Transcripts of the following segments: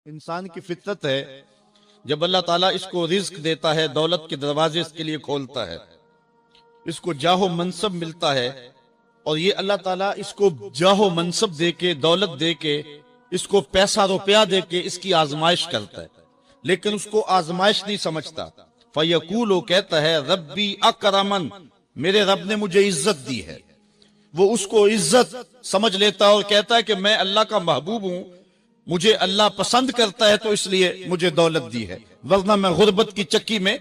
انسان کی فطرت ہے جب اللہ تعالیٰ اس کو رزق دیتا ہے، دولت کے دروازے اس کے لیے کھولتا ہے، اس کو جاہ و منصب ملتا ہے، اور یہ اللہ تعالیٰ اس کو جاہ و منصب دے کے، دولت دے کے، اس کو پیسہ روپیہ دے کے اس کی آزمائش کرتا ہے، لیکن اس کو آزمائش نہیں سمجھتا۔ فَيَقُولُ، وہ کہتا ہے ربی اکرمن، میرے رب نے مجھے عزت دی ہے۔ وہ اس کو عزت سمجھ لیتا اور کہتا ہے کہ میں اللہ کا محبوب ہوں، مجھے اللہ پسند کرتا ہے تو اس لیے مجھے دولت دی ہے، ورنہ میں غربت کی چکی میں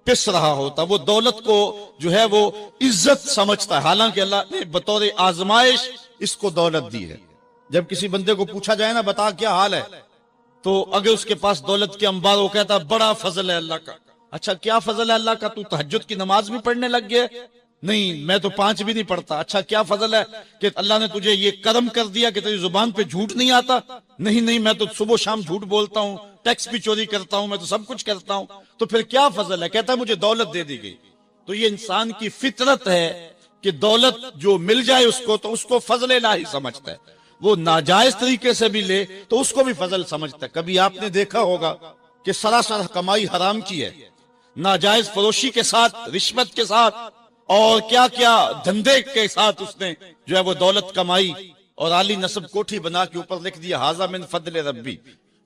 پس رہا ہوتا۔ وہ دولت کو جو ہے وہ عزت سمجھتا ہے، حالانکہ اللہ نے بطور آزمائش اس کو دولت دی ہے۔ جب کسی بندے کو پوچھا جائے نا بتا کیا حال ہے، تو اگر اس کے پاس دولت کے انبار، وہ کہتا ہے بڑا فضل ہے اللہ کا۔ اچھا کیا فضل ہے اللہ کا؟ تو تہجد کی نماز بھی پڑھنے لگ گیا؟ نہیں، میں تو 5 بھی نہیں پڑھتا۔ اچھا کیا فضل ہے کہ اللہ نے تجھے یہ کرم کر دیا کہ تیری زبان پہ جھوٹ نہیں آتا؟ نہیں، میں تو صبح شام جھوٹ بولتا ہوں، ٹیکس بھی چوری کرتا ہوں، میں تو سب کچھ کرتا ہوں۔ تو پھر کیا فضل ہے؟ کہتا ہے مجھے دولت دے دی گئی۔ تو یہ انسان کی فطرت ہے کہ دولت جو مل جائے اس کو تو اس کو فضل الہی سمجھتا ہے، وہ ناجائز طریقے سے بھی لے تو اس کو بھی فضل سمجھتا ہے۔ کبھی آپ نے دیکھا ہوگا کہ سراسر کمائی حرام کی ہے، ناجائز فروشی کے ساتھ، رشوت کے ساتھ، اور کیا کیا دھندے کے ساتھ اس نے جو ہے وہ دولت کمائی، اور عالی نصب کوٹھی بنا کے اوپر لکھ دیا ھذا من فضل ربی،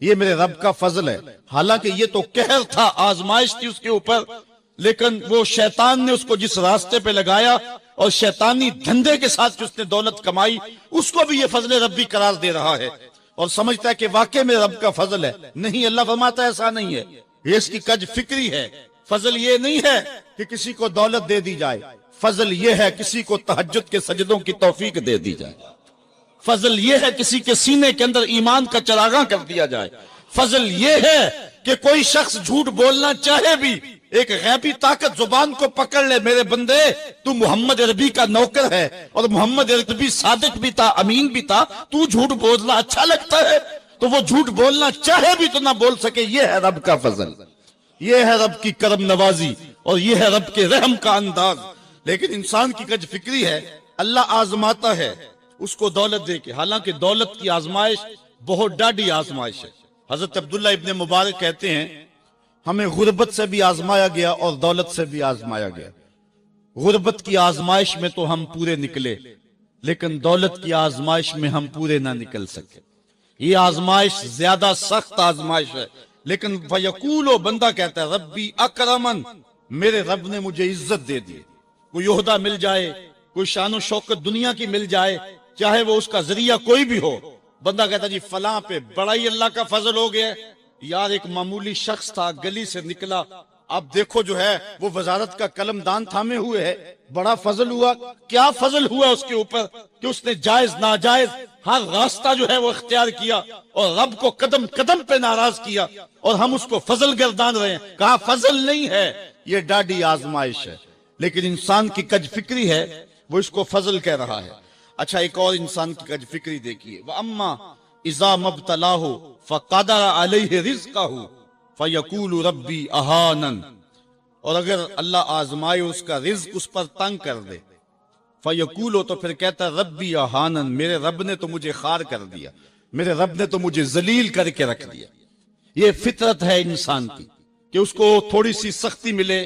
یہ میرے رب کا فضل ہے۔ حالانکہ یہ تو قہر تھا، آزمائش تھی اس کے اوپر، لیکن وہ شیطان نے اس کو جس راستے پہ لگایا اور شیطانی دھندے کے ساتھ جس نے دولت کمائی، اس کو بھی یہ فضل ربی قرار دے رہا ہے اور سمجھتا ہے کہ واقعی میرے رب کا فضل ہے۔ نہیں، اللہ فرماتا ہے ایسا نہیں ہے، یہ اس کی کج فکری ہے۔ فضل یہ نہیں ہے کہ کسی کو دولت دے دی جائے، فضل یہ ہے کسی کو تہجد کے سجدوں کی توفیق دے دی جائے، فضل یہ ہے کسی کے سینے کے اندر ایمان کا چراغاں کر دیا جائے، فضل یہ ہے کہ کوئی شخص جھوٹ بولنا چاہے بھی ایک غیبی طاقت زبان کو پکڑ لے، میرے بندے تو محمد عربی کا نوکر ہے، اور محمد عربی صادق بھی تھا، امین بھی تھا، تو جھوٹ بولنا اچھا لگتا ہے، تو وہ جھوٹ بولنا چاہے بھی تو نہ بول سکے۔ یہ ہے رب کا فضل، یہ ہے رب کی کرم نوازی، اور یہ ہے رب کے رحم کا انداز۔ لیکن انسان کی کج فکری ہے، اللہ آزماتا ہے اس کو دولت دے کے، حالانکہ دولت کی آزمائش بہت ڈاڈی آزمائش ہے۔ حضرت عبداللہ ابن مبارک کہتے ہیں ہمیں غربت سے بھی آزمایا گیا اور دولت سے بھی آزمایا گیا۔ غربت کی آزمائش میں تو ہم پورے نکلے، لیکن دولت کی آزمائش میں ہم پورے نہ نکل سکے۔ یہ آزمائش زیادہ سخت آزمائش ہے، لیکن فیقولو، بندہ کہتا ہے ربی اکرمن، میرے رب نے مجھے عزت دے دی۔ کوئی عہدہ مل جائے، کوئی شان و شوکت دنیا کی مل جائے، چاہے وہ اس کا ذریعہ کوئی بھی ہو، بندہ کہتا جی فلاں پہ بڑا ہی اللہ کا فضل ہو گیا۔ یار ایک معمولی شخص تھا، گلی سے نکلا، اب دیکھو جو ہے وہ وزارت کا قلم دان تھامے ہوئے ہے، بڑا فضل ہوا۔ کیا فضل ہوا اس کے اوپر کہ اس نے جائز ناجائز ہر راستہ جو ہے وہ اختیار کیا اور رب کو قدم قدم پہ ناراض کیا، اور ہم اس کو فضل گردان رہے ہیں۔ کہا فضل نہیں ہے، یہ ڈاڈی آزمائش ہے۔ لیکن انسان کی کج فکری ہے، وہ اس کو فضل کہہ رہا ہے۔ اچھا ایک اور انسان کی کج فکری دیکھیے، وَأَمَّا إِذَا مَبْتَلَاهُ فَقَدَرَ عَلَيْهِ رِزْقَهُ فَيَقُولُ رَبِّي أَهَانَنِ، اور اگر اللہ آزمائے اس کا رزق اس پر تنگ کر دے، فَيَقُولُ، تو پھر کہتا ہے رَبِّي أَهَانَنِ، میرے رب نے تو مجھے خار کر دیا، میرے رب نے تو مجھے ذلیل کر کے رکھ دیا۔ یہ فطرت ہے انسان کی کہ اس کو تھوڑی سی سختی ملے،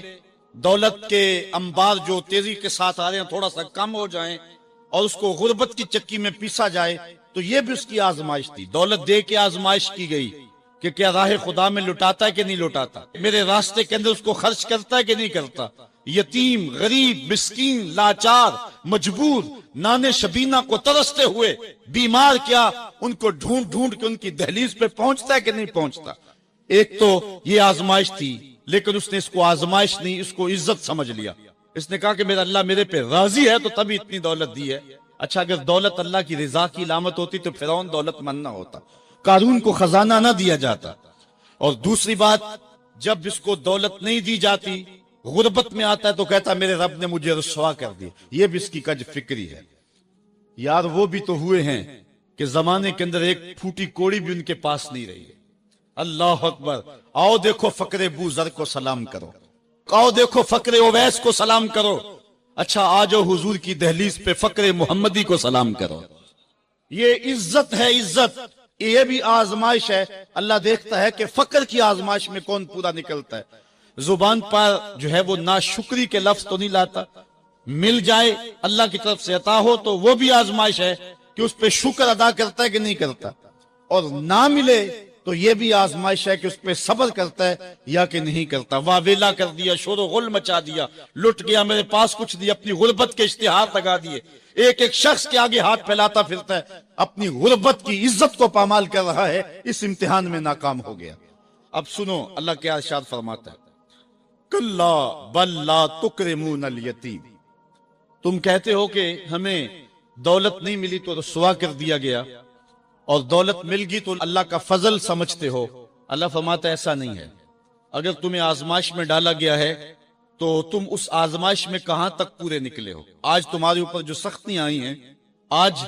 دولت کے انبار جو تیزی کے ساتھ آ رہے ہیں تھوڑا سا کم ہو جائیں، اور اس کو غربت کی چکی میں پیسا جائے، تو یہ بھی اس کی آزمائش تھی۔ دولت دے کے آزمائش کی گئی کہ کیا راہ خدا میں لٹاتا ہے کہ نہیں لٹاتا، میرے راستے کے اندر اس کو خرچ کرتا ہے کہ نہیں کرتا۔ یتیم، غریب، مسکین، لاچار، مجبور، نانے شبینہ کو ترستے ہوئے، بیمار کیا ان کو ڈھونڈ ڈھونڈ کے ان کی دہلیز پہ پہنچتا ہے کہ نہیں پہنچتا۔ ایک تو یہ آزمائش تھی، لیکن اس نے اس کو آزمائش نہیں، اس کو عزت سمجھ لیا۔ اس نے کہا کہ میرا اللہ میرے پہ راضی ہے تو تبھی اتنی دولت دی ہے۔ اچھا اگر دولت اللہ کی رضا کی علامت ہوتی تو فرعون دولت مند نہ ہوتا، قارون کو خزانہ نہ دیا جاتا۔ اور دوسری بات، جب اس کو دولت نہیں دی جاتی، غربت میں آتا ہے تو کہتا میرے رب نے مجھے رسوا کر دیا۔ یہ بھی اس کی کج فکری ہے۔ یار وہ بھی تو ہوئے ہیں کہ زمانے کے اندر ایک پھوٹی کوڑی بھی ان کے پاس نہیں رہی ہے۔ اللہ اکبر، آؤ دیکھو فقر بو ذر کو سلام کرو، آؤ دیکھو فقر اویس کو سلام کرو، اچھا آ جاؤ حضور کی دہلیز پہ فقر محمدی کو سلام کرو۔ یہ عزت ہے، عزت، یہ بھی آزمائش ہے اللہ دیکھتا ہے کہ فقر کی آزمائش میں کون پورا نکلتا ہے. زبان پر جو ہے وہ ناشکری کے لفظ تو نہیں لاتا. مل جائے اللہ کی طرف سے عطا ہو تو وہ بھی آزمائش ہے کہ اس پہ شکر ادا کرتا ہے کہ نہیں کرتا, اور نہ ملے تو یہ بھی آزمائش ہے کہ اس پہ صبر کرتا ہے یا کہ نہیں کرتا. واہ ویلا کر دیا, شور و غل مچا دیا, لٹ گیا, میرے پاس کچھ دیا, اپنی غربت کے اشتہار لگا دیے. ایک ایک شخص کے آگے ہاتھ پھیلاتا پھرتا ہے, اپنی غربت کی عزت کو پامال کر رہا ہے, اس امتحان میں ناکام ہو گیا. اب سنو اللہ کیا ارشاد فرماتا ہے, کلا بل لا تکرمون الیتیم. تم کہتے ہو کہ ہمیں دولت نہیں ملی تو رسوا کر دیا گیا, اور دولت مل گئی تو اللہ کا فضل سمجھتے ہو. اللہ فرماتا ہے ایسا نہیں ہے. اگر تمہیں آزمائش میں ڈالا گیا ہے تو تم اس آزمائش میں کہاں تک پورے نکلے ہو. آج تمہارے اوپر جو سختیاں آئی ہیں, آج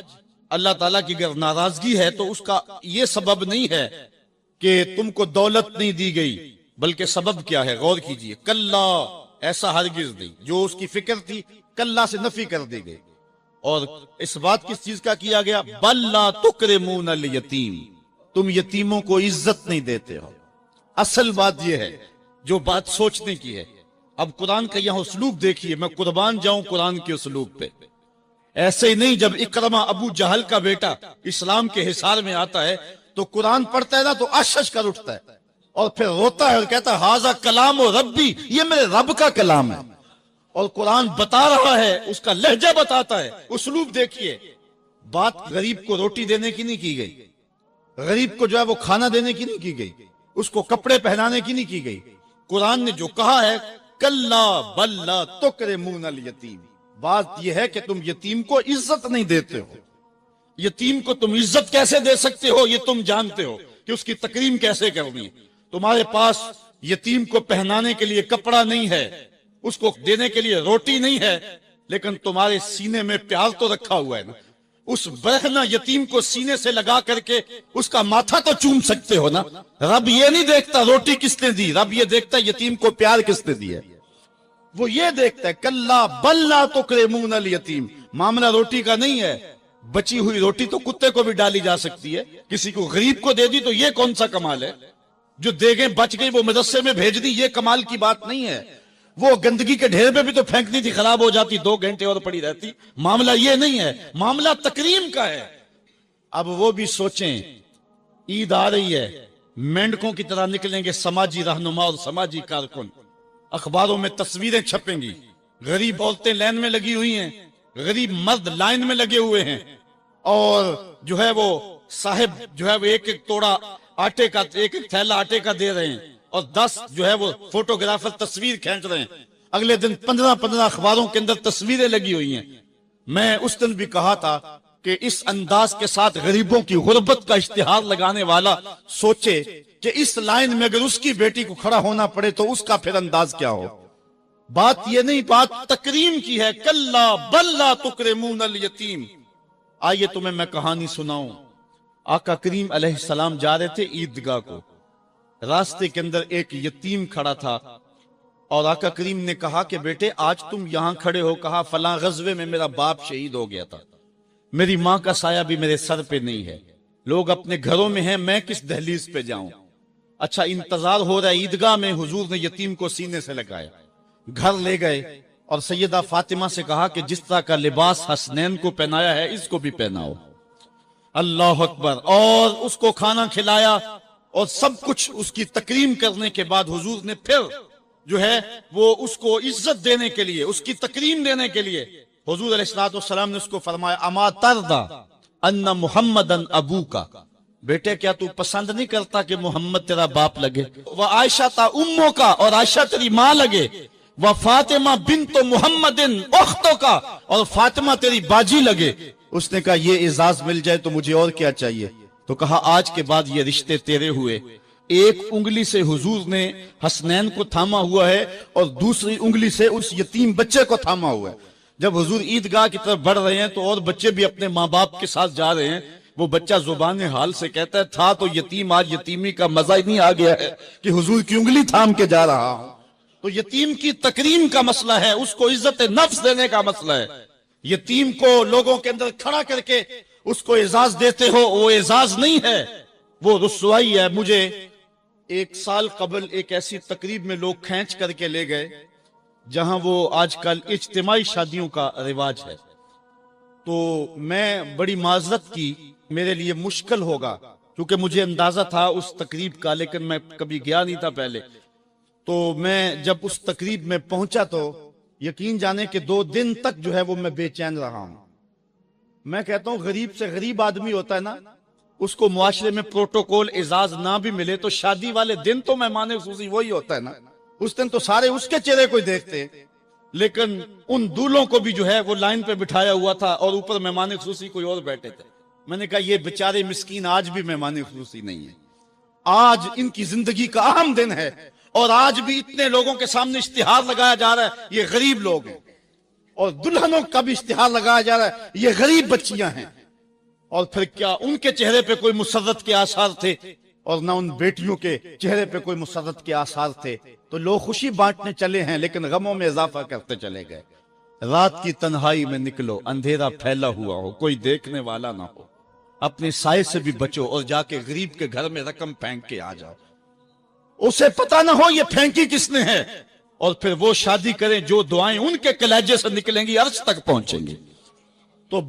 اللہ تعالیٰ کی اگر ناراضگی ہے تو اس کا یہ سبب نہیں ہے کہ تم کو دولت نہیں دی گئی, بلکہ سبب کیا ہے غور کیجئے. کلا, ایسا ہرگز نہیں. جو اس کی فکر تھی کلا سے نفی کر دی گئی, اور اس بات کس چیز کا کیا گیا, بل لا تکرمون الیتیم, تم یتیموں کو عزت نہیں دیتے ہو. اصل بات یہ ہے جو بات سوچنے کی ہے. اب قرآن کا یہاں اسلوب دیکھیے, میں قربان جاؤں قرآن کے اسلوب پہ. ایسے ہی نہیں, جب اکرمہ ابو جہل کا بیٹا اسلام کے حصار میں آتا ہے تو قرآن پڑھتا ہے نا تو اشش کر اٹھتا ہے اور پھر روتا ہے اور کہتا ہے ہاذا کلام و ربی, یہ میرے رب کا کلام ہے. اور قرآن بتا رہا ہے, اس کا لہجہ بتاتا ہے. اسلوب دیکھیے. بات غریب کو روٹی دینے کی نہیں کی گئی, غریب کو جو ہے وہ کھانا دینے کی نہیں کی گئی, اس کو کپڑے پہنانے کی نہیں کی گئی. قرآن نے جو کہا ہے کلا بل لا تکرمون الیتیم, بات یہ ہے کہ تم یتیم کو عزت نہیں دیتے ہو. یتیم کو تم عزت کیسے دے سکتے ہو یہ تم جانتے ہو کہ اس کی تکریم کیسے کرنی ہے. تمہارے پاس یتیم کو پہنانے کے لیے کپڑا نہیں ہے, اس کو دینے کے لیے روٹی نہیں ہے, لیکن تمہارے سینے میں پیار تو رکھا ہوا ہے نا. اس برہنہ یتیم کو سینے سے لگا کر کے اس کا ماتھا تو چوم سکتے ہو نا. رب یہ نہیں دیکھتا روٹی کس نے دی, رب یہ دیکھتا یتیم کو پیار کس نے دیا. وہ یہ دیکھتا ہے کلا بل لا تکرمون الیتیم. معاملہ روٹی کا نہیں ہے. بچی ہوئی روٹی تو کتے کو بھی ڈالی جا سکتی ہے, کسی کو غریب کو دے دی تو یہ کون سا کمال ہے. جو دیگیں بچ گئی وہ مدرسے میں بھیج دی, یہ کمال کی بات نہیں ہے. وہ گندگی کے ڈھیر پہ بھی تو پھینکنی تھی, خراب ہو جاتی, 2 گھنٹے اور پڑی رہتی. معاملہ یہ نہیں ہے, معاملہ تکریم کا ہے. اب وہ بھی سوچیں, عید آ رہی ہے, مینڈکوں کی طرح نکلیں گے سماجی رہنما اور سماجی کارکن. اخباروں میں تصویریں چھپیں گی, غریب عورتیں لائن میں لگی ہوئی ہیں, غریب مرد لائن میں لگے ہوئے ہیں, اور جو ہے وہ صاحب جو ہے وہ ایک ایک توڑا آٹے کا, ایک ایک تھیلا آٹے کا دے رہے ہیں, اور 10 جو ہے وہ فوٹوگرافر تصویر کھینچ رہے ہیں. اگلے دن 15 اخباروں کے اندر تصویریں لگی ہوئی ہیں. میں اس دن بھی کہا تھا کہ اس انداز کے ساتھ غریبوں کی غربت کا اشتہار لگانے والا سوچے کہ اس لائن میں اگر اس کی بیٹی کو کھڑا ہونا پڑے تو اس کا پھر انداز کیا ہو. بات یہ نہیں, بات تکریم کی ہے. کلا بل لا تکرمون الیتیم. آئیے تمہیں میں کہانی سناؤں. آقا کریم علیہ السلام جا رہے تھے عیدگاہ کو. راستے کے اندر ایک یتیم کھڑا تھا, اور آقا کریم نے کہا کہ بیٹے آج تم یہاں کھڑے ہو. کہا فلاں غزوے میں میرا باپ شہید ہو گیا تھا, میری ماں کا سایہ بھی میرے سر پہ نہیں ہے, لوگ اپنے گھروں میں ہیں, میں کس دہلیز پہ جاؤں. اچھا انتظار ہو رہا ہے عیدگاہ میں. حضور نے یتیم کو سینے سے لگایا, گھر لے گئے, اور سیدہ فاطمہ سے کہا کہ جس طرح کا لباس حسنین کو پہنایا ہے اس کو بھی پہناؤ. اللہ اکبر. اور اس کو کھانا کھلایا, اور سب کچھ اس کی تکریم کرنے کے بعد حضور نے پھر جو ہے وہ اس کو عزت دینے کے لیے, اس کی تکریم دینے کے لیے حضور علیہ السلام نے اس کو فرمایا اما ترضا ان محمدن ابوکا, بیٹے کیا تو پسند نہیں کرتا کہ محمد تیرا باپ لگے. وہ عائشہ تا اموں کا, اور عائشہ تیری ماں لگے. وہ فاطمہ بنت محمد اختوں کا, اور فاطمہ تیری باجی لگے. اس نے کہا یہ اعزاز مل جائے تو مجھے اور کیا چاہیے. تو کہا آج کے بعد یہ رشتے تیرے ہوئے. ایک انگلی سے حضور نے حسنین کو تھاما ہوا ہے, اور دوسری انگلی سے اس یتیم بچے کو تھاما ہوا ہے. جب حضور عیدگاہ کی طرف بڑھ رہے ہیں تو اور بچے بھی اپنے ماں باپ کے ساتھ جا رہے ہیں. وہ بچہ زبان حال سے کہتا ہے تھا تو یتیم, آج یتیمی کا مزہ ہی نہیں آ گیا ہے کہ حضور کی انگلی تھام کے جا رہا ہوں. تو یتیم کی تکریم کا مسئلہ ہے, اس کو عزت نفس دینے کا مسئلہ ہے. یتیم کو لوگوں کے اندر کھڑا کر کے اس کو اعزاز دیتے ہو, وہ اعزاز نہیں ہے, وہ رسوائی ہے. مجھے 1 سال قبل ایک ایسی تقریب میں لوگ کھینچ کر کے لے گئے جہاں وہ آج کل اجتماعی شادیوں کا رواج ہے. تو میں بڑی معذرت کی، میرے لیے مشکل ہوگا کیونکہ مجھے اندازہ تھا اس تقریب کا، لیکن میں کبھی گیا نہیں تھا پہلے. تو میں جب اس تقریب میں پہنچا تو یقین جانے کہ 2 دن تک جو ہے وہ میں بے چین رہا ہوں. میں کہتا ہوں غریب سے غریب آدمی ہوتا ہے نا، اس کو معاشرے میں پروٹوکول اعزاز نہ بھی ملے تو شادی والے دن تو مہمان خصوصی وہی ہوتا ہے نا. اس دن تو سارے اس کے چہرے کو دیکھتے، لیکن ان دولوں کو بھی جو ہے وہ لائن پہ بٹھایا ہوا تھا اور اوپر مہمان خصوصی کوئی اور بیٹھے تھے. میں نے کہا یہ بیچارے مسکین آج بھی مہمان خصوصی نہیں ہے، آج ان کی زندگی کا اہم دن ہے اور آج بھی اتنے لوگوں کے سامنے اشتہار لگایا جا رہا ہے یہ غریب لوگ ہیں، اور دلہنوں کا بھی اشتہار لگایا جا رہا ہے یہ غریب بچیاں ہیں. اور پھر کیا ان کے چہرے پہ کوئی مسرت کے آثار تھے اور نہ ان بیٹیوں کے چہرے پہ کوئی مسرت کے آثار تھے. تو لوگ خوشی بانٹنے چلے ہیں لیکن غموں میں اضافہ کرتے چلے گئے. رات کی تنہائی میں نکلو، اندھیرا پھیلا ہوا ہو، کوئی دیکھنے والا نہ ہو، اپنے سائے سے بھی بچو اور جا کے غریب کے گھر میں رقم پھینک کے آ جاؤ، اسے پتہ نہ ہو یہ پھینکی کس نے ہے، اور پھر وہ شادی کریں جو دعائیں ان کے کلیجے سے نکلیں گی عرش تک پہنچیں گی. تو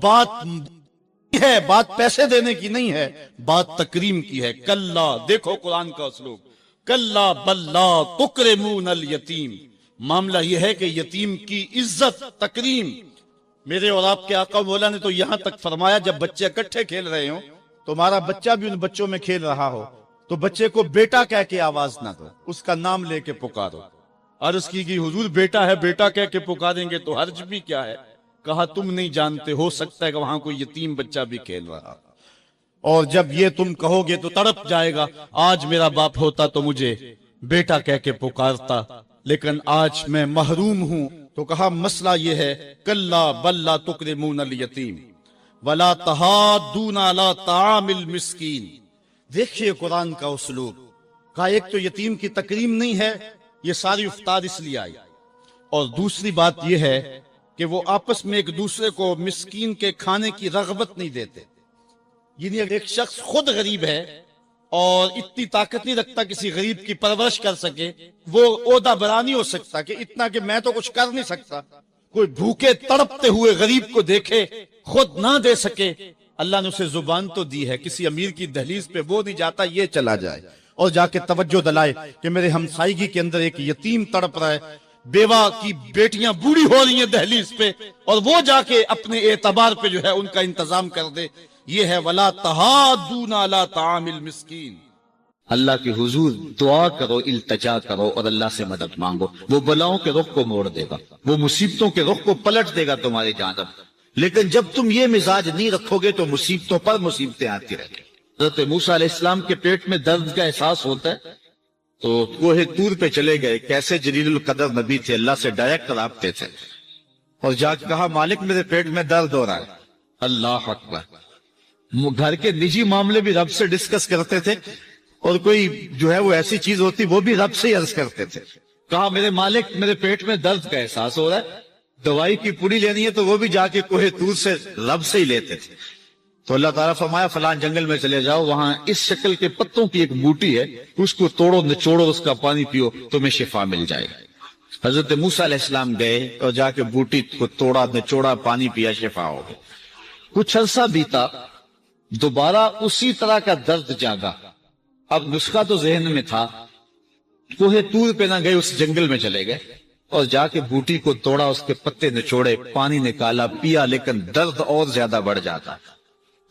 بات پیسے دینے کی نہیں ہے، بات تکریم کی ہے. کلا، دیکھو قرآن کا اسلوب، کلا بل لا تکرمون الیتیم. معاملہ یہ ہے کہ یتیم کی عزت، تکریم. میرے اور آپ کے آقا مولا نے تو یہاں تک فرمایا جب بچے اکٹھے کھیل رہے ہوں، تمہارا بچہ بھی ان بچوں میں کھیل رہا ہو تو بچے کو بیٹا کہہ کے آواز نہ دو، اس کا نام لے کے پکارو. عرض کی گئی حضور بیٹا ہے، بیٹا کہہ کے پکاریں گے تو حرج بھی کیا ہے؟ کہا تم نہیں جانتے، ہو سکتا ہے کہ وہاں کوئی یتیم بچہ بھی کھیل رہا، اور جب یہ تم کہو گے تو تڑپ جائے گا، آج میرا باپ ہوتا تو مجھے بیٹا کہہ کے پکارتا، لیکن آج میں محروم ہوں. تو کہا مسئلہ یہ ہے، کلا بل لا تکرمون الیتیم ولا تحاضون علی طعام المسکین. دیکھیے قرآن کا اسلوب. کہا ایک تو یتیم کی تکریم نہیں ہے، یہ ساری افتاد اس لیے آئی، اور دوسری بات یہ ہے کہ وہ آپس میں ایک دوسرے کو مسکین کے کھانے کی رغبت نہیں دیتے. یعنی ایک شخص خود غریب ہے اور اتنی طاقت نہیں رکھتا کسی غریب کی پرورش کر سکے، وہ عہدہ برا نہیں ہو سکتا کہ اتنا کہ میں تو کچھ کر نہیں سکتا. کوئی بھوکے تڑپتے ہوئے غریب کو دیکھے، خود نہ دے سکے. اللہ نے اسے زبان تو دی ہے، کسی امیر کی دہلیز پہ وہ نہیں جاتا یہ چلا جائے اور جا کے توجہ دلائے کہ میرے ہمسائیگی کے اندر ایک یتیم تڑپ رہا ہے، بیوہ کی بیٹیاں بوڑھی ہو رہی ہیں دہلیز پہ، اور وہ جا کے اپنے اعتبار پہ جو ہے ان کا انتظام کر دے. یہ ہے وَلَا تَحَاضُونَ عَلَىٰ طَعَامِ الْمِسْكِينِ. اللہ کے حضور دعا کرو، التجا کرو اور اللہ سے مدد مانگو. وہ بلاؤں کے رخ کو موڑ دے گا، وہ مصیبتوں کے رخ کو پلٹ دے گا تمہاری جانب. لیکن جب تم یہ مزاج نہیں رکھو گے تو مصیبتوں پر مصیبتیں آتی رہیں گی. حضرت موسیٰ علیہ السلام کے پیٹ میں درد کا احساس ہوتا ہے تو کوہ طور پہ چلے گئے. کیسے جلیل القدر نبی تھے، اللہ سے ڈائریکٹ رابطے تھے، اور جا کے کہا مالک میرے پیٹ میں درد ہو رہا ہے. اللہ اکبر. گھر کے نجی معاملے بھی رب سے ڈسکس کرتے تھے، اور کوئی جو ہے وہ ایسی چیز ہوتی وہ بھی رب سے ہی عرض کرتے تھے. کہا میرے مالک میرے پیٹ میں درد کا احساس ہو رہا ہے، دوائی کی پوڑی لینی ہے تو وہ بھی جا کے کوہ طور سے رب سے ہی لیتے تھے. تو اللہ تعالیٰ فرمایا فلان جنگل میں چلے جاؤ، وہاں اس شکل کے پتوں کی ایک بوٹی ہے، اس کو توڑو نچوڑو، اس کا پانی پیو، تمہیں شفا مل جائے گا. حضرت موسیٰ علیہ السلام گئے اور جا کے بوٹی کو توڑا، نچوڑا، پانی پیا، شفا ہو گئی. کچھ عرصہ بیتا، دوبارہ اسی طرح کا درد جاگا. اب نسخہ تو ذہن میں تھا، کوہ طور پہ نہ گئے، اس جنگل میں چلے گئے اور جا کے بوٹی کو توڑا، اس کے پتے نچوڑے، پانی نکالا، پیا، لیکن درد اور زیادہ بڑھ جاتا.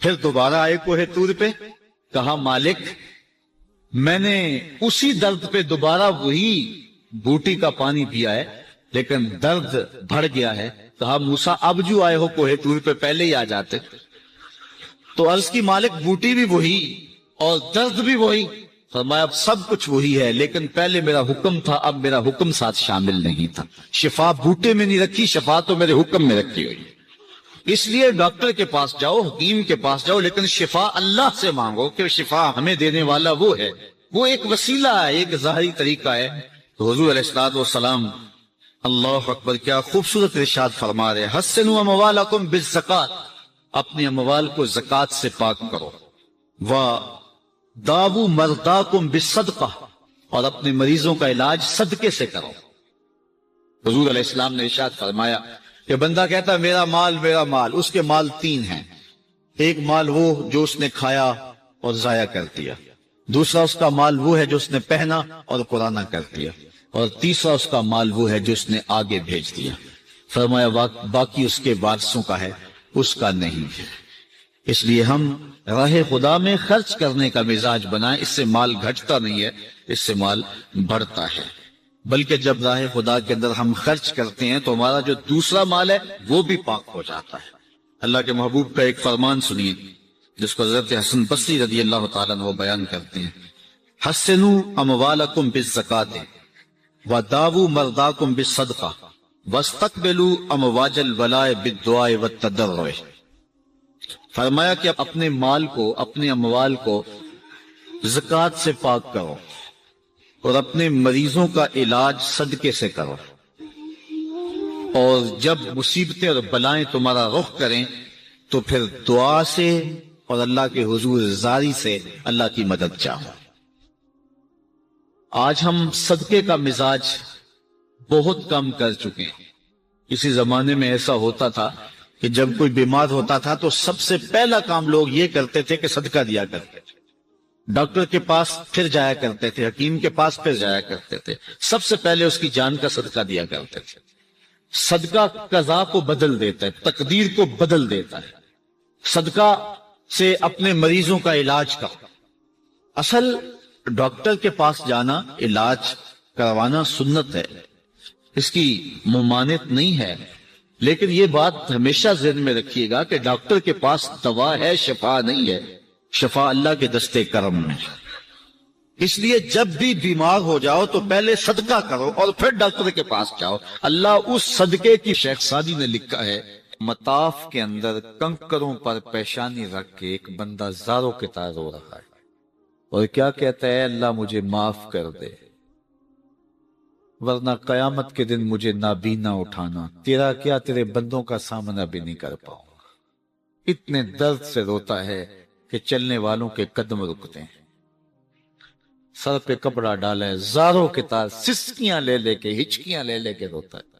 پھر دوبارہ آئے کوہ طور پہ، کہا مالک میں نے اسی درد پہ دوبارہ وہی بوٹی کا پانی پیا ہے لیکن درد بڑھ گیا ہے. کہا موسیٰ اب جو آئے ہو کوہ طور پہ پہلے ہی آ جاتے. تو عرض کی مالک بوٹی بھی وہی اور درد بھی وہی. فرمایا اب سب کچھ وہی ہے لیکن پہلے میرا حکم تھا، اب میرا حکم ساتھ شامل نہیں تھا. شفا بوٹے میں نہیں رکھی، شفا تو میرے حکم میں رکھی ہوئی. اس لیے ڈاکٹر کے پاس جاؤ، حکیم کے پاس جاؤ، لیکن شفا اللہ سے مانگو کہ شفا ہمیں دینے والا وہ ہے. وہ ایک وسیلہ ہے، ایک ظاہری طریقہ ہے. تو حضور علیہ الصلوۃ والسلام اللہ اکبر کیا خوبصورت ارشاد فرما رہے، حسنوا اموالکم بالزکات، اپنے اموال کو زکات سے پاک کرو. داو مرضاکم بالصدقہ، اور اپنے مریضوں کا علاج صدقے سے کرو۔ حضور علیہ السلام نے ارشاد فرمایا کہ بندہ کہتا ہے میرا مال، اس کے مال تین ہیں۔ ایک مال وہ جو اس نے کھایا اور ضائع کر دیا، دوسرا اس کا مال وہ ہے جو اس نے پہنا اور قرآن کر دیا، اور تیسرا اس کا مال وہ ہے جو اس نے آگے بھیج دیا۔ فرمایا باقی اس کے وارثوں کا ہے، اس کا نہیں ہے۔ اس لیے ہم راہ خدا میں خرچ کرنے کا مزاج بنائیں، اس سے مال گھٹتا نہیں ہے، اس سے مال بڑھتا ہے۔ بلکہ جب راہ خدا کے اندر ہم خرچ کرتے ہیں تو ہمارا جو دوسرا مال ہے وہ بھی پاک ہو جاتا ہے۔ اللہ کے محبوب کا ایک فرمان سنیے جس کو حضرت حسن بصری رضی اللہ تعالیٰ عنہ بیان کرتے ہیں، حسنوا اموالکم بالزکاۃ وداووا مرضاکم بالصدقہ واستقبلوا امواج البلاء بالدعاء والتضرع۔ فرمایا کہ اپنے مال کو، اپنے اموال کو زکوٰۃ سے پاک کرو اور اپنے مریضوں کا علاج صدقے سے کرو، اور جب مصیبتیں اور بلائیں تمہارا رخ کریں تو پھر دعا سے اور اللہ کے حضور زاری سے اللہ کی مدد چاہو۔ آج ہم صدقے کا مزاج بہت کم کر چکے ہیں۔ کسی زمانے میں ایسا ہوتا تھا کہ جب کوئی بیمار ہوتا تھا تو سب سے پہلا کام لوگ یہ کرتے تھے کہ صدقہ دیا کرتے تھے، ڈاکٹر کے پاس پھر جایا کرتے تھے، حکیم کے پاس پھر جایا کرتے تھے، سب سے پہلے اس کی جان کا صدقہ دیا کرتے تھے۔ صدقہ قضا کو بدل دیتا ہے، تقدیر کو بدل دیتا ہے۔ صدقہ سے اپنے مریضوں کا علاج کرو۔ اصل ڈاکٹر کے پاس جانا، علاج کروانا سنت ہے، اس کی ممانعت نہیں ہے، لیکن یہ بات ہمیشہ ذہن میں رکھیے گا کہ ڈاکٹر کے پاس دوا ہے، شفا نہیں ہے۔ شفا اللہ کے دستے کرم میں۔ اس لیے جب بھی بیمار ہو جاؤ تو پہلے صدقہ کرو اور پھر ڈاکٹر کے پاس جاؤ۔ اللہ اس صدقے کی، شیخ سعدی نے لکھا ہے، مطاف کے اندر کنکروں پر پیشانی رکھ کے ایک بندہ زاروں کے طرح رو رہا ہے اور کیا کہتا ہے، اللہ مجھے معاف کر دے ورنہ قیامت کے دن مجھے نابینا اٹھانا، تیرا کیا تیرے بندوں کا سامنا بھی نہیں کر پاؤں گا۔ اتنے درد سے روتا ہے کہ چلنے والوں کے قدم رکتے ہیں۔ سر پہ کپڑا ڈالا ہے، زاروں کے تار، سسکیاں لے لے کے، ہچکیاں لے لے کے روتا ہے۔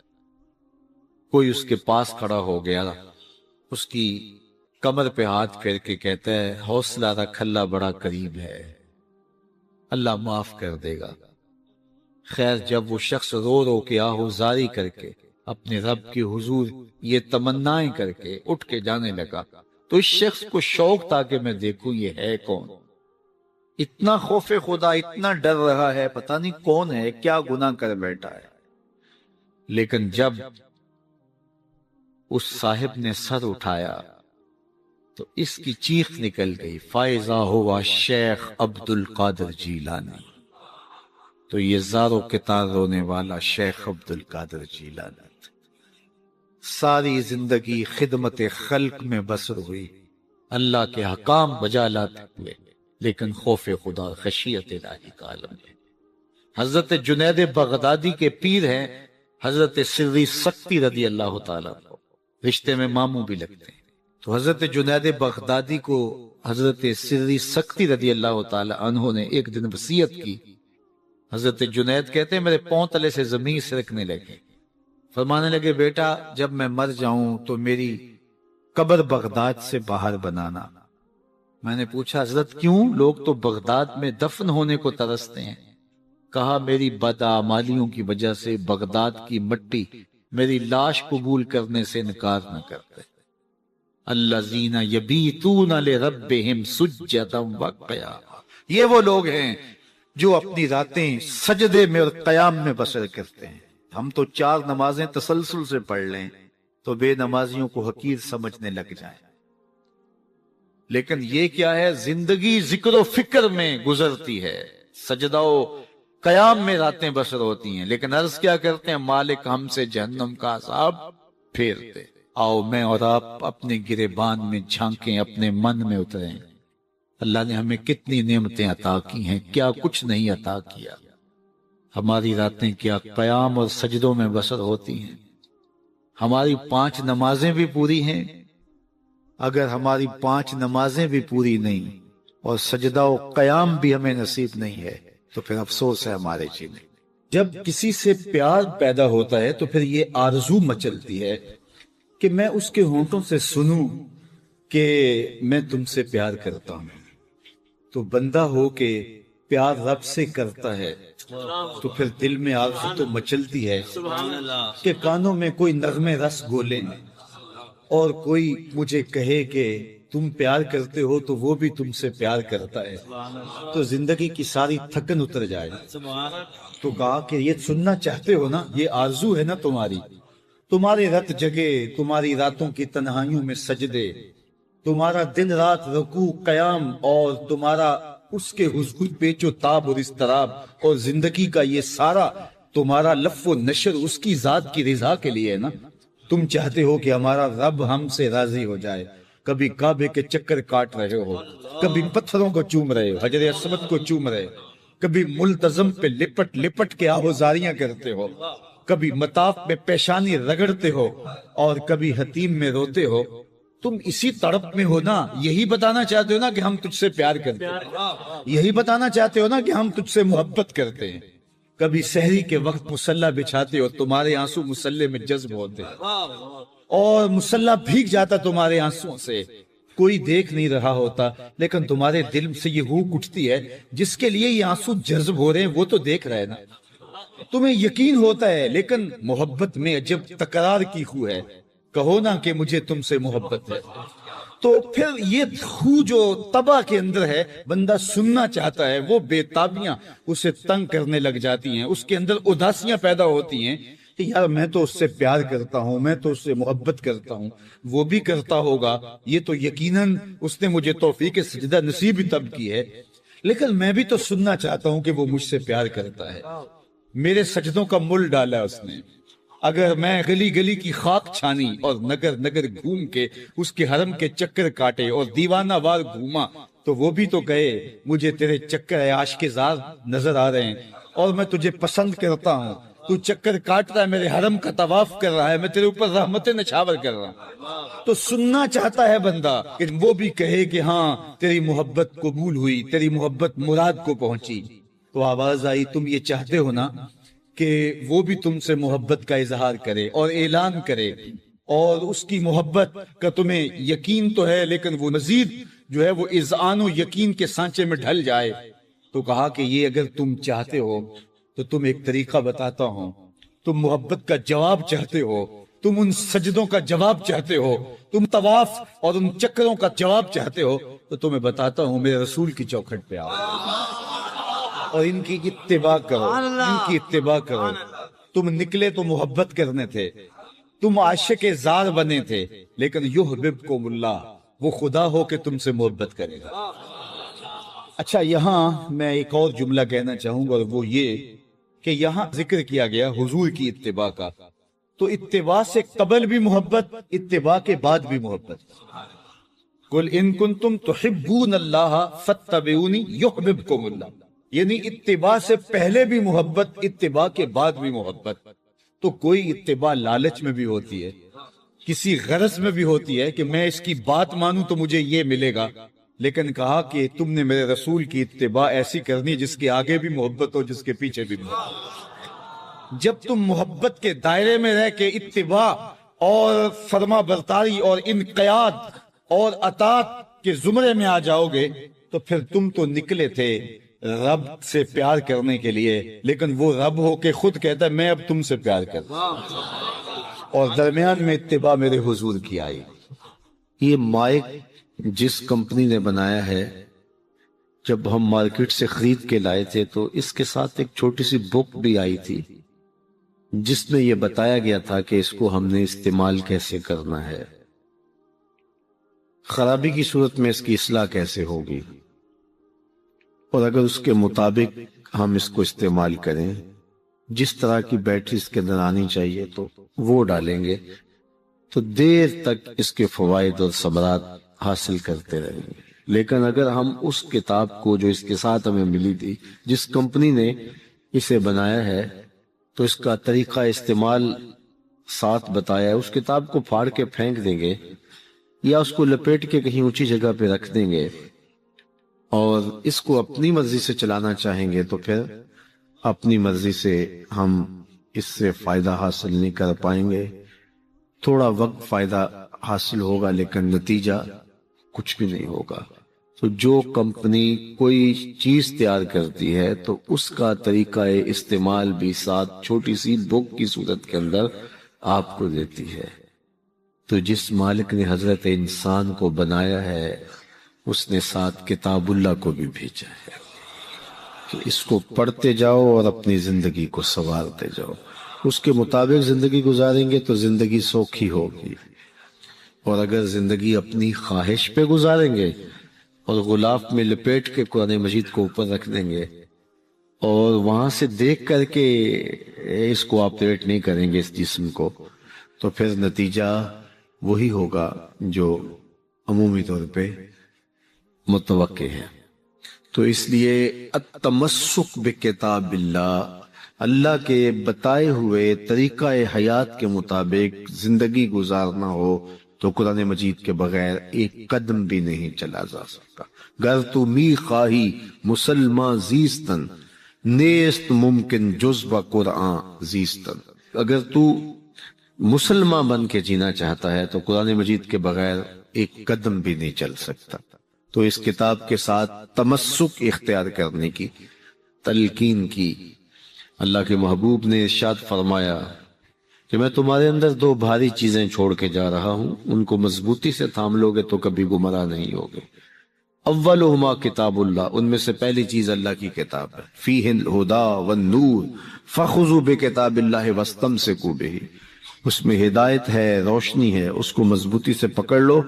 کوئی اس کے پاس کھڑا ہو گیا، اس کی کمر پہ ہاتھ پھیر کے کہتا ہے، حوصلہ رکھ، اللہ بڑا قریب ہے، اللہ معاف کر دے گا۔ خیر جب وہ شخص رو رو کے آہوزاری کر کے اپنے رب کی حضور یہ تمنائیں کر کے اٹھ کے جانے لگا تو اس شخص کو شوق تھا کہ میں دیکھوں یہ ہے کون۔ اتنا خوف خدا، اتنا ڈر رہا ہے، پتہ نہیں کون ہے، کیا گناہ کر بیٹھا ہے۔ لیکن جب اس صاحب نے سر اٹھایا تو اس کی چیخ نکل گئی، فائزہ ہوا شیخ عبد القادر جیلانی۔ تو یہ زاروں کے تار رونے والا شیخ عبد القادر جیلانی، ساری زندگی خدمت خلق میں بسر ہوئی، اللہ کے حکام بجا لاتے ہوئے، لیکن خوف خدا، خشیت الہی کا عالم ہے۔ حضرت جنید بغدادی کے پیر ہیں حضرت سری سکتی رضی اللہ تعالیٰ کو، رشتے میں ماموں بھی لگتے ہیں۔ تو حضرت جنید بغدادی کو حضرت سری سکتی رضی اللہ تعالیٰ عنہ نے ایک دن وصیت کی۔ حضرت جنید کہتے ہیں میرے پاؤں تلے سے زمین سرکنے لگے، فرمانے لگے بیٹا جب میں مر جاؤں تو میری قبر بغداد سے باہر بنانا۔ میں نے پوچھا حضرت کیوں؟ لوگ تو بغداد میں دفن ہونے کو ترستے ہیں۔ کہا میری بدعمالیوں کی وجہ سے بغداد کی مٹی میری لاش قبول کرنے سے انکار نہ کرتے۔ الذین یبیتون لربہم سجدا وقیاما، یہ وہ لوگ ہیں جو اپنی راتیں سجدے میں اور قیام میں بسر کرتے ہیں۔ ہم تو 4 نمازیں تسلسل سے پڑھ لیں تو بے نمازیوں کو حقیر سمجھنے لگ جائیں، لیکن یہ کیا ہے، زندگی ذکر و فکر میں گزرتی ہے، سجدہ و قیام میں راتیں بسر ہوتی ہیں، لیکن عرض کیا کرتے ہیں، مالک ہم سے جہنم کا عذاب پھیر دے۔ آؤ میں اور آپ اپنے گریبان میں جھانکیں، اپنے من میں اتریں، اللہ نے ہمیں کتنی نعمتیں عطا کی ہیں، کیا کچھ نہیں عطا کیا۔ ہماری راتیں کیا قیام اور سجدوں میں بسر ہوتی ہیں۔ ہماری 5 نمازیں بھی پوری ہیں، اگر ہماری 5 نمازیں بھی پوری نہیں اور سجدہ و قیام بھی ہمیں نصیب نہیں ہے تو پھر افسوس ہے ہمارے جینے۔ جب کسی سے پیار پیدا ہوتا ہے تو پھر یہ آرزو مچلتی ہے کہ میں اس کے ہونٹوں سے سنوں کہ میں تم سے پیار کرتا ہوں۔ تو بندہ ہو کے پیار رب سے کرتا ہے تو پھر دل میں آرزو تو مچلتی ہے کہ کانوں میں کوئی نغمے رس گولیں اور کوئی مجھے کہے کہ تم پیار کرتے ہو تو وہ بھی تم سے پیار کرتا ہے، تو زندگی کی ساری تھکن اتر جائے۔ تو کہا کہ یہ سننا چاہتے ہو نا، یہ آرزو ہے نا تمہاری، تمہارے رت جگے، تمہاری راتوں کی تنہائیوں میں سجدے، تمہارا دن رات رکوع قیام، اور تمہارا اس کے حضور پیچ و تاب اور اضطراب، اور زندگی کا یہ سارا تمہارا لف و نشر اس کی ذات کی رضا کے لیے ہے نا۔ تم چاہتے ہو کہ ہمارا رب ہم سے راضی ہو جائے، کبھی کعبے کے چکر کاٹ رہے ہو، کبھی پتھروں کو چوم رہے ہو، حجر اسود کو چوم رہے ہو، کبھی ملتزم پہ لپٹ لپٹ کے آہوزاریاں کرتے ہو، کبھی مطاف میں پیشانی رگڑتے ہو، اور کبھی حتیم میں روتے ہو۔ تم اسی تڑپ میں ہو نا، یہی بتانا چاہتے ہو نا کہ ہم تجھ سے پیار کرتے ہیں، یہی بتانا چاہتے ہو نا کہ ہم تجھ سے محبت کرتے ہیں۔ کبھی سحری کے وقت مصلی بچھاتے ہو، تمہارے آنسو مصلی میں جذب ہوتے اور مصلی بھیگ جاتا تمہارے آنسوؤں سے، کوئی دیکھ نہیں رہا ہوتا، لیکن تمہارے دل سے یہ ہوک اٹھتی ہے جس کے لیے یہ آنسو جذب ہو رہے ہیں وہ تو دیکھ رہے ہیں نا۔ تمہیں یقین ہوتا ہے لیکن محبت میں عجب تکرار کی خو ہے، کہو نا کہ مجھے تم سے محبت ہے، تو پھر یہ خو جو طبع کے اندر ہے بندہ سننا چاہتا ہے، وہ بے تابیاں اسے تنگ کرنے لگ جاتی ہیں، اس کے اندر اداسیاں پیدا ہوتی ہیں کہ یار میں تو اس سے پیار کرتا ہوں، میں تو اس سے محبت کرتا ہوں، وہ بھی کرتا ہوگا، یہ تو یقیناً اس نے مجھے توفیق سجدہ نصیب ہی تب کی ہے، لیکن میں بھی تو سننا چاہتا ہوں کہ وہ مجھ سے پیار کرتا ہے، میرے سجدوں کا مل ڈالا اس نے۔ اگر میں گلی گلی کی خاک چھانی اور نگر نگر گھوم کے اس کے حرم کے چکر کاٹے اور دیوانہ وار گھوما تو وہ بھی تو کہے مجھے تیرے چکر عاشق زار نظر آ رہے ہیں اور میں تجھے پسند کرتا ہوں، تو چکر کاٹ رہا ہے، میرے حرم کا طواف کر رہا ہے، میں تیرے اوپر رحمتیں نچھاور کر رہا ہوں، تو سننا چاہتا ہے بندہ کہ وہ بھی کہے کہ ہاں تیری محبت قبول ہوئی، تیری محبت مراد کو پہنچی۔ تو آواز آئی تم یہ چاہتے ہو نا کہ وہ بھی تم سے محبت کا اظہار کرے اور اعلان کرے، اور اس کی محبت کا تمہیں یقین تو ہے لیکن وہ مزید جو ہے وہ اذعان و یقین کے سانچے میں ڈھل جائے۔ تو کہا کہ یہ اگر تم چاہتے ہو تو تم ایک طریقہ بتاتا ہوں، تم محبت کا جواب چاہتے ہو، تم ان سجدوں کا جواب چاہتے ہو، تم طواف اور ان چکروں کا جواب چاہتے ہو، تو تمہیں بتاتا ہوں میرے رسول کی چوکھٹ پہ آؤ اور ان کی اتباع کرو، ان کی اتباع کرو۔ تم نکلے تو محبت کرنے تھے، تم عاشق زار بنے تھے، لیکن یحببکم اللہ، وہ خدا ہو کے تم سے محبت کرے گا۔ اچھا یہاں میں ایک اور جملہ کہنا چاہوں گا، اور وہ یہ کہ یہاں ذکر کیا گیا حضور کی اتباع کا، تو اتباع سے قبل بھی محبت، اتباع کے بعد بھی محبت۔ قل ان کنتم تحبون اللہ فاتبعونی یحببکم اللہ، یعنی اتباع سے پہلے بھی محبت، اتباع کے بعد بھی محبت۔ تو کوئی اتباع لالچ میں بھی ہوتی ہے، کسی غرض میں بھی ہوتی ہے کہ میں اس کی بات مانوں تو مجھے یہ ملے گا، لیکن کہا کہ تم نے میرے رسول کی اتباع ایسی کرنی جس کے آگے بھی محبت ہو، جس کے پیچھے بھی محبت۔ جب تم محبت کے دائرے میں رہ کے اتباع اور فرما برداری اور انقیاد اور اطاعت کے زمرے میں آ جاؤ گے تو پھر تم تو نکلے تھے رب سے پیار کرنے کے لیے، لیکن وہ رب ہو کے خود کہتا ہے میں اب تم سے پیار کرتا ہوں، اور درمیان میں اتباع میرے حضور کی آئی۔ یہ مائک جس کمپنی نے بنایا ہے، جب ہم مارکیٹ سے خرید کے لائے تھے تو اس کے ساتھ ایک چھوٹی سی بک بھی آئی تھی جس میں یہ بتایا گیا تھا کہ اس کو ہم نے استعمال کیسے کرنا ہے، خرابی کی صورت میں اس کی اصلاح کیسے ہوگی، اور اگر اس کے مطابق ہم اس کو استعمال کریں، جس طرح کی بیٹری اس کے اندر آنی چاہیے تو وہ ڈالیں گے تو دیر تک اس کے فوائد اور ثمرات حاصل کرتے رہیں گے۔ لیکن اگر ہم اس کتاب کو جو اس کے ساتھ ہمیں ملی تھی، جس کمپنی نے اسے بنایا ہے، تو اس کا طریقہ استعمال ساتھ بتایا ہے، اس کتاب کو پھاڑ کے پھینک دیں گے یا اس کو لپیٹ کے کہیں اونچی جگہ پہ رکھ دیں گے اور اس کو اپنی مرضی سے چلانا چاہیں گے تو پھر اپنی مرضی سے ہم اس سے فائدہ حاصل نہیں کر پائیں گے. تھوڑا وقت فائدہ حاصل ہوگا لیکن نتیجہ کچھ بھی نہیں ہوگا. تو جو کمپنی کوئی چیز تیار کرتی ہے تو اس کا طریقہ استعمال بھی ساتھ چھوٹی سی بک کی صورت کے اندر آپ کو دیتی ہے. تو جس مالک نے حضرت انسان کو بنایا ہے اس نے ساتھ کتاب اللہ کو بھی بھیجا ہے کہ اس کو پڑھتے جاؤ اور اپنی زندگی کو سنوارتے جاؤ. اس کے مطابق زندگی گزاریں گے تو زندگی سوکھی ہوگی، اور اگر زندگی اپنی خواہش پہ گزاریں گے اور غلاف میں لپیٹ کے قرآن مجید کو اوپر رکھ دیں گے اور وہاں سے دیکھ کر کے اس کو آپریٹ نہیں کریں گے اس جسم کو، تو پھر نتیجہ وہی ہوگا جو عمومی طور پہ متوقع ہے. تو اس لیے التمسک بکتاب اللہ، اللہ کے بتائے ہوئے طریقہ حیات کے مطابق زندگی گزارنا ہو تو قرآن مجید کے بغیر ایک قدم بھی نہیں چلا جا سکتا. گر تو می خواہی مسلمان زیستن، نیست ممکن جزب قرآن زیستن. اگر تو مسلمان بن کے جینا چاہتا ہے تو قرآن مجید کے بغیر ایک قدم بھی نہیں چل سکتا. تو اس کتاب کے ساتھ تمسک اختیار کرنے کی تلقین کی. اللہ کے محبوب نے ارشاد فرمایا کہ میں تمہارے اندر دو بھاری چیزیں چھوڑ کے جا رہا ہوں، ان کو مضبوطی سے تھام لو گے تو کبھی گمراہ نہیں ہوگے. اولہما کتاب اللہ، ان میں سے پہلی چیز اللہ کی کتاب ہے. فیہ الہدی والنور فخذوا بکتاب اللہ واستمسکوا بہ، اس میں ہدایت ہے، روشنی ہے، اس کو مضبوطی سے پکڑ لو،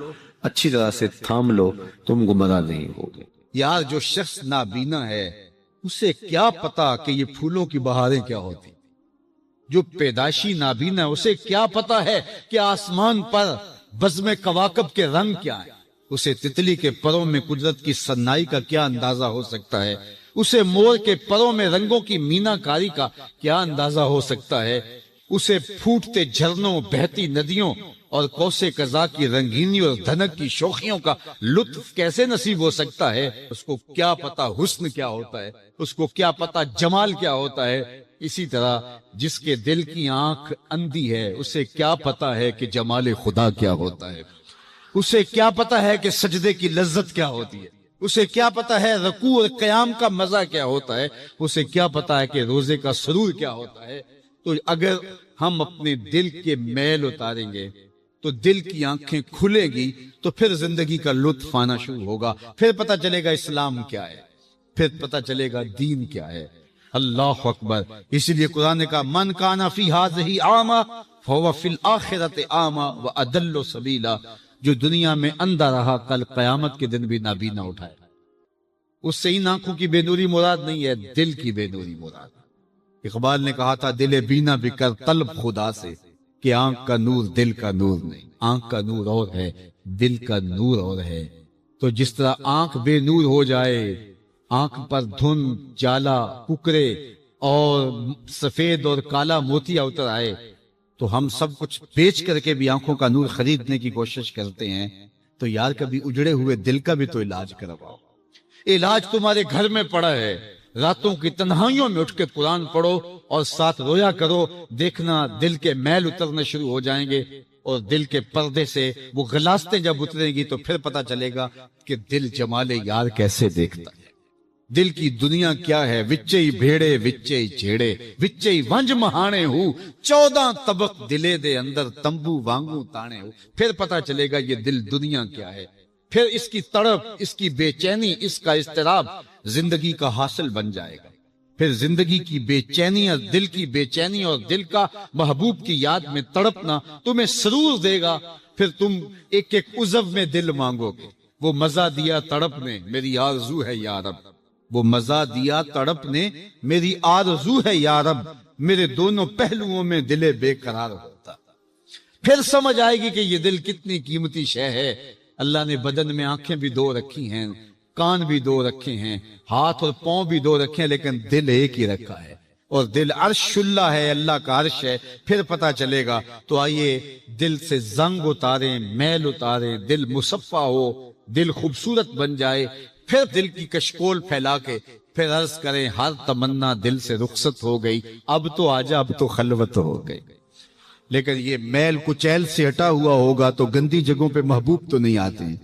اچھی طرح سے تھام لو، تم گمراہ نہیں ہوگے. یار جو شخص نابینا ہے اسے کیا پتا کہ یہ پھولوں کی بہاریں کیا ہوتی. جو پیدائشی نابینا ہے اسے کیا پتا ہے کہ آسمان پر بزم کواکب کے رنگ کیا ہے. اسے تتلی کے پروں میں قدرت کی صنائی کا کیا اندازہ ہو سکتا ہے. اسے مور کے پروں میں رنگوں کی مینا کاری کا کیا اندازہ ہو سکتا ہے. اسے پھوٹتے جھرنوں، بہتی ندیوں اور کوسے قضا کی رنگینی اور دھنک کی شوخیوں کا لطف کیسے نصیب ہو سکتا ہے. اس کو کیا پتا حسن کیا ہوتا ہے، اس کو کیا پتا جمال کیا ہوتا ہے. اسی طرح جس کے دل کی آنکھ اندھی ہے اسے کیا پتا ہے کہ جمال خدا کیا ہوتا ہے. اسے کیا پتا ہے کہ سجدے کی لذت کیا ہوتی ہے. اسے کیا پتا ہے رکوع اور قیام کا مزہ کیا ہوتا ہے. اسے کیا پتا ہے کہ روزے کا سرور کیا ہوتا ہے. تو اگر ہم اپنے دل کے میل اتاریں گے تو دل کی آنکھیں کھلے گی تو پھر زندگی کا لطف آنا شروع ہوگا. پھر پتہ چلے گا اسلام کیا ہے، پھر پتہ چلے گا دین کیا ہے. اللہ اکبر. اسی لیے قرآن نے کہا من کانا فی ہذہ اعمی فہو فی الآخرۃ اعمی واضل سبیلا. جو دنیا میں اندھا رہا کل قیامت کے دن بھی نابینا اٹھائے. اس سے ان آنکھوں کی بے نوری مراد نہیں ہے، دل کی بے نوری مراد. اقبال نے کہا تھا دل بینا بھی کر طلب خدا سے کہ آنکھ کا نور دل کا نور نہیں. آنکھ کا نور اور ہے، دل کا نور اور ہے. تو جس طرح آنکھ بے نور ہو جائے، آنکھ پر دھند، جالا، ککرے اور سفید اور کالا موتیا اتر آئے، تو ہم سب کچھ بیچ کر کے بھی آنکھوں کا نور خریدنے کی کوشش کرتے ہیں. تو یار کبھی اجڑے ہوئے دل کا بھی تو علاج کرواؤ. علاج تمہارے گھر میں پڑا ہے. راتوں کی تنہائیوں میں اٹھ کے قرآن پڑھو اور ساتھ رویا کرو. دیکھنا دل کے میل اترنے شروع ہو جائیں گے اور دل کے پردے سے وہ غلاستیں جب اتریں گی تو پھر پتہ چلے گا کہ دل جمال یار کیسے دیکھتا ہے. دل کی دنیا کیا ہے. وچے ہی بھیڑے وچے ہی جھیڑے وچے ہی ونج مہانے ہو 14 طبق دلے دے اندر تمبو وانگو تانے ہو. پھر پتہ چلے گا یہ دل دنیا کیا ہے. پھر اس کی تڑپ، اس کی بے چینی، اس کا اضطراب زندگی کا حاصل بن جائے گا. پھر زندگی کی بے چینی اور دل کی بے چینی اور دل کا محبوب کی یاد میں تڑپنا تمہیں سرور دے گا. پھر تم ایک ایک عضو میں دل مانگو گے. وہ مزہ دیا تڑپ نے میری آرزو ہے یا رب. وہ مزہ دیا تڑپ نے میری آرزو ہے یا رب. میرے دونوں پہلوؤں میں دل بے قرار ہوتا. پھر سمجھ آئے گی کہ یہ دل کتنی قیمتی شے ہے. اللہ نے بدن میں آنکھیں بھی 2 رکھی ہیں، کان بھی 2 رکھے ہیں، ہاتھ اور پاؤں بھی 2 رکھے ہیں، لیکن دل ایک ہی رکھا ہے. اور دل عرش اللہ ہے، اللہ کا عرش ہے. پھر پتہ چلے گا. تو آئیے دل سے زنگ اتاریں، میل اتاریں، دل مصفا ہو، دل خوبصورت بن جائے. پھر دل کی کشکول پھیلا کے پھر عرض کریں ہر تمنا دل سے رخصت ہو گئی، اب تو آجا، اب تو خلوت ہو گئی۔ لیکن یہ میل کچیل سے ہٹا ہوا ہوگا تو گندی جگہوں پہ محبوب تو نہیں آتے ہیں۔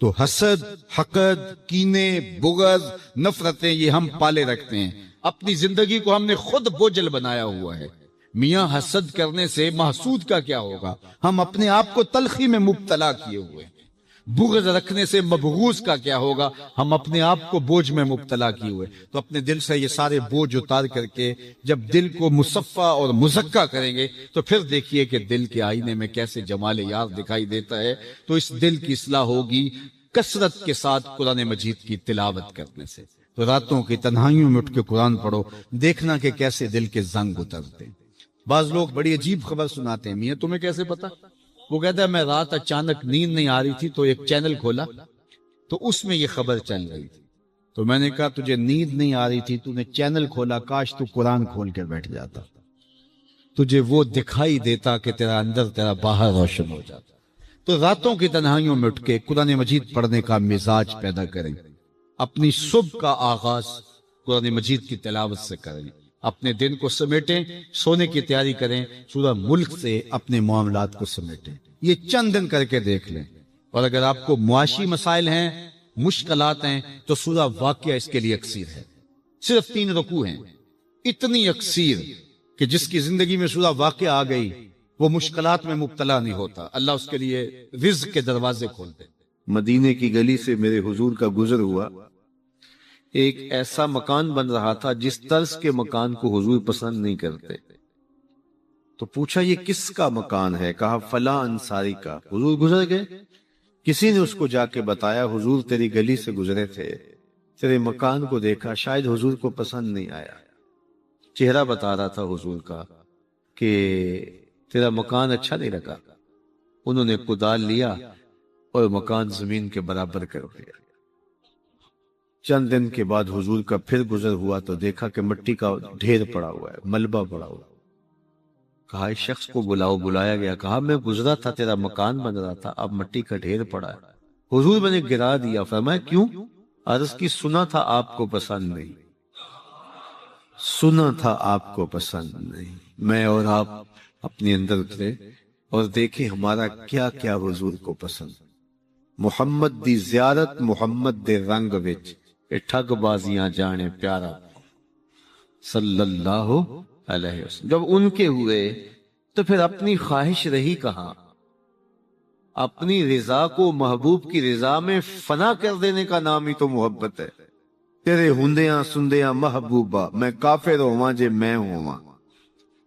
تو حسد، حقد، کینے، بغض، نفرتیں یہ ہم پالے رکھتے ہیں، اپنی زندگی کو ہم نے خود بوجھل بنایا ہوا ہے۔ میاں حسد کرنے سے محسود کا کیا ہوگا؟ ہم اپنے آپ کو تلخی میں مبتلا کیے ہوئے ہیں۔ بغض رکھنے سے مبغوض کا کیا ہوگا؟ ہم اپنے آپ کو بوجھ میں مبتلا کیے ہوئے۔ تو اپنے دل سے یہ سارے بوجھ اتار کر کے جب دل کو مصفا اور مزکا کریں گے تو پھر دیکھیے کہ دل کے آئینے میں کیسے جمال یار دکھائی دیتا ہے۔ تو اس دل کی اصلاح ہوگی کثرت کے ساتھ قرآن مجید کی تلاوت کرنے سے۔ تو راتوں کی تنہائیوں میں اٹھ کے قرآن پڑھو، دیکھنا کہ کیسے دل کے زنگ اترتے ہیں۔ بعض لوگ بڑی عجیب خبر سناتے ہیں، میاں تمہیں کیسے پتا؟ وہ کہتا ہے میں رات اچانک نیند نہیں آ رہی تھی تو ایک چینل کھولا تو اس میں یہ خبر چل رہی تھی، تو میں نے کہا تجھے نیند نہیں آ رہی تھی، تو نے چینل کھولا، کاش تو قرآن کھول کے بیٹھ جاتا، تجھے وہ دکھائی دیتا کہ تیرا اندر تیرا باہر روشن ہو جاتا۔ تو راتوں کی تنہائیوں میں اٹھ کے قرآن مجید پڑھنے کا مزاج پیدا کریں، اپنی صبح کا آغاز قرآن مجید کی تلاوت سے کریں، اپنے دن کو سمیٹیں، سونے کی تیاری کریں، سورہ ملک سے اپنے معاملات کو سمیٹیں۔ یہ چند دن کر کے دیکھ لیں، اور اگر آپ کو معاشی مسائل ہیں، مشکلات ہیں، تو سورہ واقعہ اس کے لیے اکسیر ہے۔ صرف 3 رکوع ہیں، اتنی اکسیر کہ جس کی زندگی میں سورہ واقعہ آ گئی وہ مشکلات میں مبتلا نہیں ہوتا، اللہ اس کے لیے رزق کے دروازے کھول دے۔ مدینے کی گلی سے میرے حضور کا گزر ہوا، ایک ایسا مکان بن رہا تھا جس طرز کے مکان کو حضور پسند نہیں کرتے۔ تو پوچھا یہ کس کا مکان ہے؟ کہا فلاں انصاری کا۔ حضور گزر گئے، کسی نے اس کو جا کے بتایا حضور تیری گلی سے گزرے تھے، تیرے مکان کو دیکھا، شاید حضور کو پسند نہیں آیا۔ چہرہ بتا رہا تھا حضور کا کہ تیرا مکان اچھا نہیں لگا۔ انہوں نے کدال لیا اور مکان زمین کے برابر کر دیا۔ چند دن کے بعد حضور کا پھر گزر ہوا تو دیکھا کہ مٹی کا ڈھیر پڑا ہوا ہے، ملبہ پڑا ہوا ہے۔ کہا اس شخص کو بلاؤ، بلایا گیا، کہا میں گزرا تھا، تیرا مکان بن رہا تھا، اب مٹی کا ڈھیر پڑا ہے۔ حضور میں نے گرا دیا۔ فرمایا کیوں؟ عرض کی سنا تھا آپ کو پسند نہیں، سنا تھا آپ کو پسند نہیں۔ میں اور آپ اپنے اندر اترے اور دیکھیں ہمارا کیا کیا حضور کو پسند۔ محمد دی زیارت محمد دے رنگ وچ، اے ٹھگ بازیاں جانے پیارا صلی اللہ علیہ وسلم۔ جب ان کے ہوئے تو پھر اپنی خواہش رہی کہاں؟ اپنی رضا کو محبوب کی رضا میں فنا کر دینے کا نام ہی تو محبت ہے۔ تیرے ہندیاں سندیاں محبوبہ، میں کافر ہواں جے میں ہواں،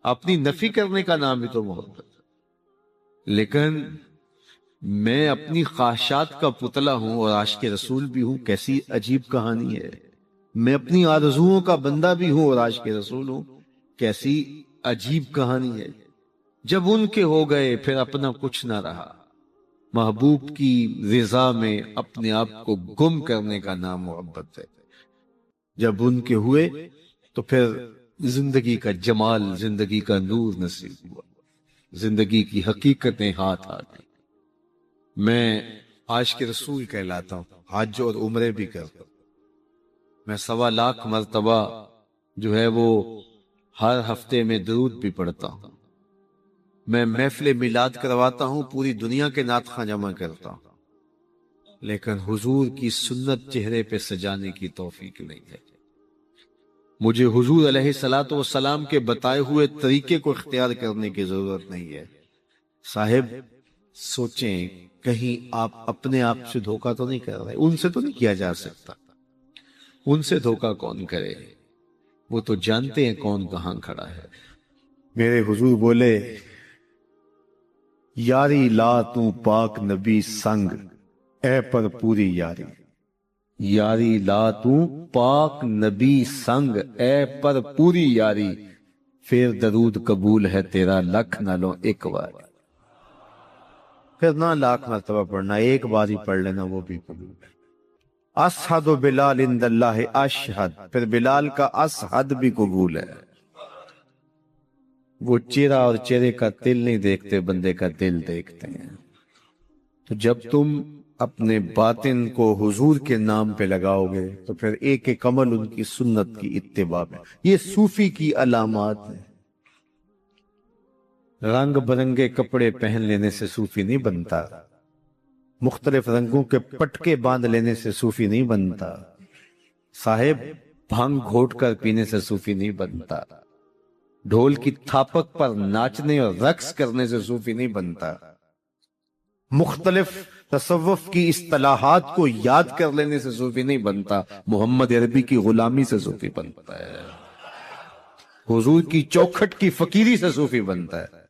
اپنی نفی کرنے کا نام ہی تو محبت ہے۔ لیکن میں اپنی خواہشات کا پتلا ہوں اور عاشق رسول بھی ہوں، کیسی عجیب کہانی ہے۔ میں اپنی آرزوؤں کا بندہ بھی ہوں اور عاشق رسول ہوں، کیسی عجیب کہانی ہے۔ جب ان کے ہو گئے پھر اپنا کچھ نہ رہا۔ محبوب کی رضا میں اپنے آپ کو گم کرنے کا نام محبت ہے۔ جب ان کے ہوئے تو پھر زندگی کا جمال، زندگی کا نور نصیب ہوا، زندگی کی حقیقتیں ہاتھ آ گئی۔ میں عاشق رسول کہلاتا ہوں، حج اور عمرے بھی کرتا ہوں۔ میں 1.25 لاکھ مرتبہ جو ہے وہ ہر ہفتے میں درود بھی پڑھتا ہوں۔ میں محفل میلاد کرواتا ہوں، پوری دنیا کے نعت خواں جمع کرتا ہوں، لیکن حضور کی سنت چہرے پہ سجانے کی توفیق نہیں ہے۔ مجھے حضور علیہ الصلوۃ والسلام کے بتائے ہوئے طریقے کو اختیار کرنے کی ضرورت نہیں ہے۔ صاحب سوچیں کہیں آپ اپنے آپ سے دھوکہ تو نہیں کر رہے؟ ان سے تو نہیں کیا جا سکتا، ان سے دھوکہ کون کرے؟ وہ تو جانتے ہیں کون کہاں کھڑا ہے۔ میرے حضور بولے یاری لا تو پاک نبی سنگ، اے پر پوری یاری، یاری لا تو پاک نبی سنگ، اے پر پوری یاری، پھر درود قبول ہے تیرا لکھ نہ لو ایک بار۔ پھر نہ لاکھ مرتبہ پڑھنا، ایک بار ہی پڑھ لینا وہ بھی قبول ہے۔ اشہد بلال عند اللہ اشہد، پھر بلال کا اشہد بھی قبول ہے۔ وہ چہرہ اور چہرے کا دل نہیں دیکھتے، بندے کا دل دیکھتے ہیں۔ تو جب تم اپنے باطن کو حضور کے نام پہ لگاؤ گے تو پھر ایک ایک عمل ان کی سنت کی اتباع میں. یہ صوفی کی علامات ہیں. رنگ برنگے کپڑے پہن لینے سے صوفی نہیں بنتا، مختلف رنگوں کے پٹکے باندھ لینے سے صوفی نہیں بنتا، صاحب بھنگ گھوٹ کر پینے سے صوفی نہیں بنتا، ڈھول کی تھاپک پر ناچنے اور رقص کرنے سے صوفی نہیں بنتا، مختلف تصوف کی اصطلاحات کو یاد کر لینے سے صوفی نہیں بنتا، محمد عربی کی غلامی سے صوفی بنتا ہے، حضور کی چوکھٹ کی فقیری سے صوفی بنتا ہے.